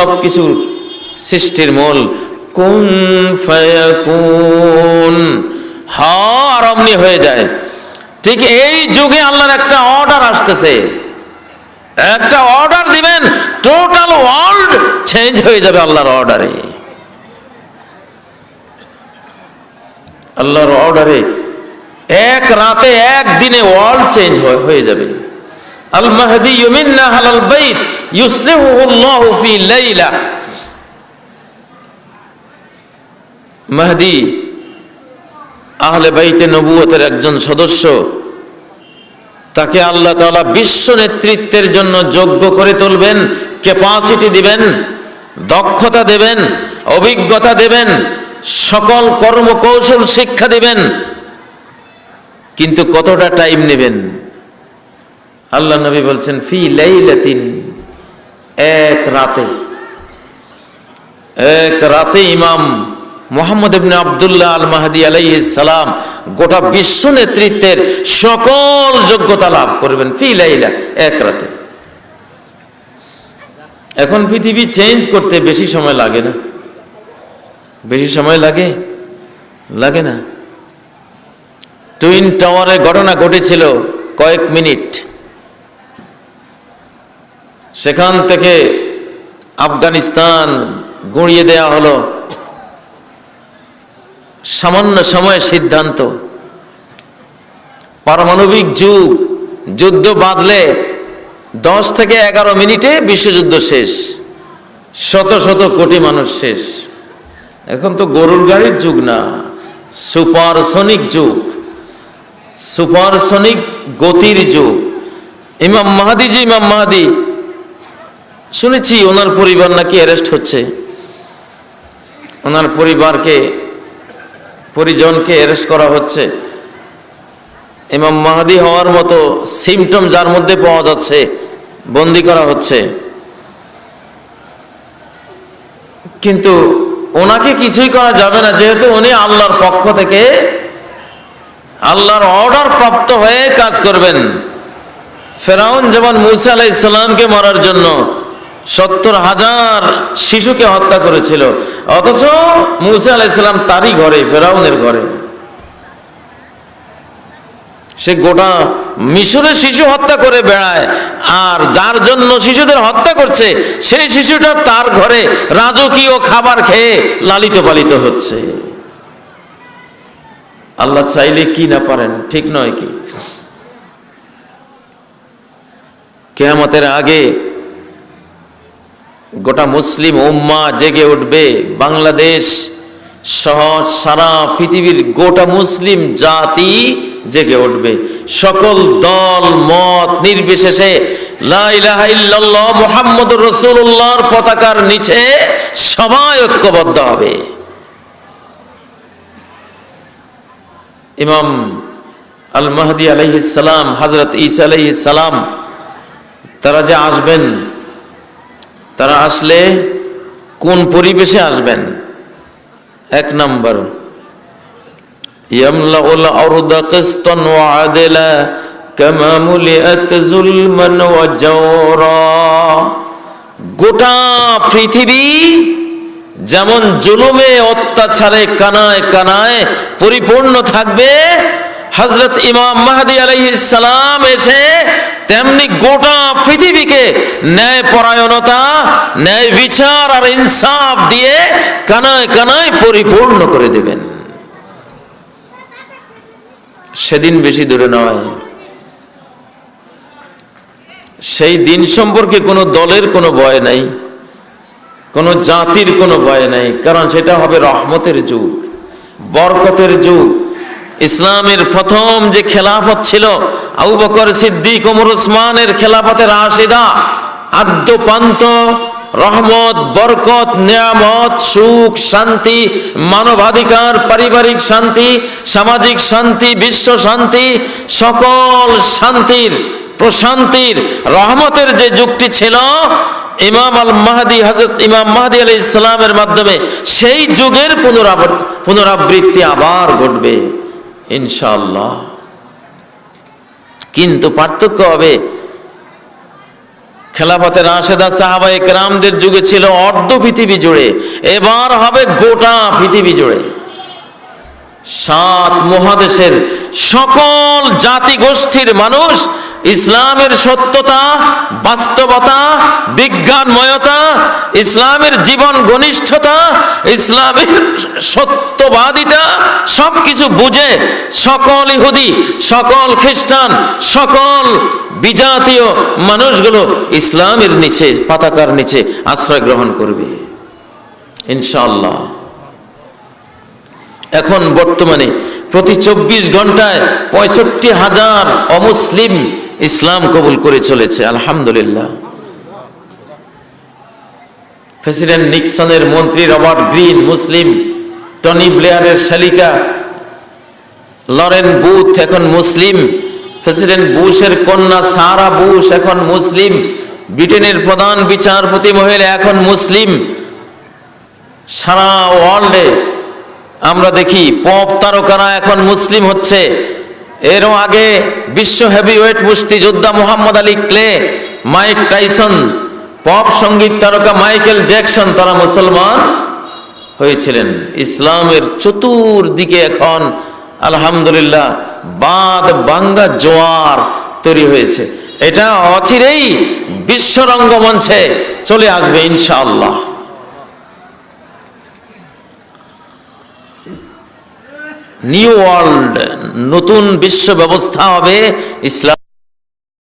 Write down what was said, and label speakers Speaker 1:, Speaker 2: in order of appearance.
Speaker 1: সবকিছু সৃষ্টির মূল কুন ফায়াকুন, আর অমনি হয়ে যায়। ঠিক এই যুগে আল্লাহর একটা অর্ডার আসতেছে, একটা অর্ডার দিবেন, টোটাল ওয়ার্ল্ড চেঞ্জ হয়ে যাবে আল্লাহর অর্ডারে। আল্লাহর অর্ডারে এক রাতে একদিনে ওয়ার্ল্ড চেঞ্জ হয়ে যাবে। আল মাহদি মিন্না আলাল বাইত ইউসলিহুল্লাহু ফি লাইলা। মাহদি আহলে বাইতে নবুয়তের একজন সদস্য, তাকে আল্লাহ তাআলা বিশ্ব নেতৃত্বের জন্য যোগ্য করে তুলবেন, ক্যাপাসিটি দিবেন, দক্ষতা দেবেন, অভিজ্ঞতা দেবেন, সকল কর্মকৌশল শিক্ষা দিবেন। কিন্তু কতটা টাইম নেবেন? আল্লাহ নবী বলছেন ফি লাইলাতিন, এক রাতে ইমাম মুহাম্মদ ইবনে আব্দুল্লাহ আল মাহদি আলাইহিস সালাম গোটা বিশ্ব নেতৃত্বের সকল যোগ্যতা লাভ করবেন ফি লাইলা, এক রাতে। এখন পৃথিবী চেঞ্জ করতে বেশি সময় লাগে না, বেশি সময় লাগে না। টুইন টাওয়ারে ঘটনা ঘটেছিল কয়েক মিনিট, সেখান থেকে আফগানিস্তান গুঁড়িয়ে দেয়া হলো সামান্য সময়ের সিদ্ধান্ত। পারমাণবিক যুদ্ধ বাঁধলে 10 থেকে 11 মিনিটে বিশ্বযুদ্ধ শেষ, শত শত কোটি মানুষ শেষ। এখন তো গরুর গাড়ির যুগ না, সুপারসনিক যুগ, সুপারসনিক গতির যুগ। ইমাম মাহদি শুনেছি ওনার পরিবার নাকি অ্যারেস্ট হচ্ছে, ওনার পরিজনকে অ্যারেস্ট করা হচ্ছে। ইমাম মাহদি হওয়ার মতো সিমটম যার মধ্যে পাওয়া যাচ্ছে বন্দী করা হচ্ছে। কিন্তু ওনাকে কিছুই করা যাবে না, যেহেতু উনি আল্লাহর পক্ষ থেকে আল্লাহর অর্ডার প্রাপ্ত হয়ে কাজ করবেন। ফেরাউন যেমন মুসা আলাইহিস সালামকে মারার জন্য 70,000 শিশুকে হত্যা করেছিল, অথচ মুসা আলাইহিস সালাম তারই ঘরে, ফেরাউনের ঘরে। সে গোটা মিশরের শিশু হত্যা করে বেড়ায়, আর যার জন্য শিশুদের হত্যা করছে সেই শিশুটা তার ঘরে রাজকীয় খাবার খেয়ে লালিত পালিত হচ্ছে। আল্লাহ চাইলে কি না পারেন, ঠিক নয় কি? কিয়ামতের আগে গোটা মুসলিম উম্মাহ জেগে উঠবে, বাংলাদেশ সহ সারা পৃথিবীর গোটা মুসলিম জাতি জেগে উঠবে। সকল দল মত নির্বিশেষে লা ইলাহা ইল্লাল্লাহ মুহাম্মদুর রাসূলুল্লাহর পতাকার নিচে সবাই ঐক্যবদ্ধ হবে। ইমাম আল মাহদি আলাইহিস সালাম, হযরত ঈসা আলাইহিস সালাম, তারা যে আসবেন, তারা আসলে কোন পরিবেশে আসবেন? 1 নম্বর, ইয়ামলাউল আরদা কিসতান ওয়া আদলা কামা মুলিআত যুলমান ওয়া জাওরা। গোটা পৃথিবী যেমন জুলুমে অত্যাচারে কানায় কানায় পরিপূর্ণ থাকবে, হযরত ইমাম মাহদি আলাইহিস সালাম এসে তেমনি গোটা পৃথিবীকে ন্যায় পরায়ণতা, ন্যায় বিচার আর ইনসাফ দিয়ে কানায় কানায় পরিপূর্ণ করে দেবেন। সেদিন বেশি দূরে নয়। সেই দিন সম্পর্কে কোনো দলের কোনো ভয় নাই, কোনো জাতির কোনো ভয় নাই, কারণ সেটা হবে রহমতের যুগ, বরকতের যুগ। ইসলামের প্রথম যে খেলাফত ছিল আবু বকর সিদ্দিক, ওমর ওসমানের খেলাফতের রাশিদা, আদ্যপান্ত রহমত, বরকত, নিয়ামত, সুখ, শান্তি, মানবাধিকার, পারিবারিক শান্তি, সামাজিক শান্তি, বিশ্ব শান্তি, সকল শান্তির প্রশান্তির রহমতের যে যুগটি ছিল, ইমাম আল মাহদি, হযরত ইমাম মাহদি আলাইহিস সালামের মাধ্যমে সেই যুগের পুনরাবৃত্তি আবার ঘটবে ইনশাআল্লাহ। কিন্তু পার্থক্য হবে খেলাফতে রাশেদা সাহাবায়ে কেরামদের যুগে ছিল অর্ধ পৃথিবী জুড়ে, এবার হবে গোটা পৃথিবী জুড়ে। 7 মহাদেশের সকল জাতি গোষ্ঠীর মানুষ ইসলামের সত্যতা, বাস্তবতা, বিজ্ঞানময়তা, ইসলামের জীবন ঘনিষ্ঠতা, ইসলামের সত্যবাদিতা সবকিছু বুঝে সকল ইহুদি, সকল খ্রিস্টান, সকল বিজাতীয় মানুষগুলো ইসলামের নিচে, পতাকার নিচে আশ্রয় গ্রহণ করবে ইনশাআল্লাহ। এখন বর্তমানে প্রতি 24 ঘন্টায় 65,000 অমুসলিম ইসলাম কবুল করে চলেছে, আলহামদুলিল্লাহ। প্রেসিডেন্ট নিক্সনের মন্ত্রী রবার্ট গ্রিন মুসলিম, টনি ব্লেয়ারের শালিকা লরেন বুথ এখন মুসলিম, প্রেসিডেন্ট বুশের কন্যা সারা বুশ এখন মুসলিম, ব্রিটেনের প্রধান বিচারপতি মহিলা এখন মুসলিম। সারা ওয়ার্ল্ডে আমরা দেখি পপ তারকারা এখন মুসলিম হচ্ছে। এরও আগে বিশ্ব হেভিওয়েট মুষ্টিযোদ্ধা Muhammad Ali Clay, Mike Tyson, pop সঙ্গীত তারকা মাইকেল জ্যাকসন, তারা মুসলমান হয়েছিলেন। ইসলামের চতুর্দিকে এখন আলহামদুলিল্লাহ বাদ বাঙ্গা জোয়ার তৈরি হয়েছে। এটা অচিরেই বিশ্ব রঙ্গমঞ্চে চলে আসবে ইনশাআল্লাহ। নিউ ওয়ার্ল্ড, নতুন বিশ্ব ব্যবস্থা হবে ইসলাম।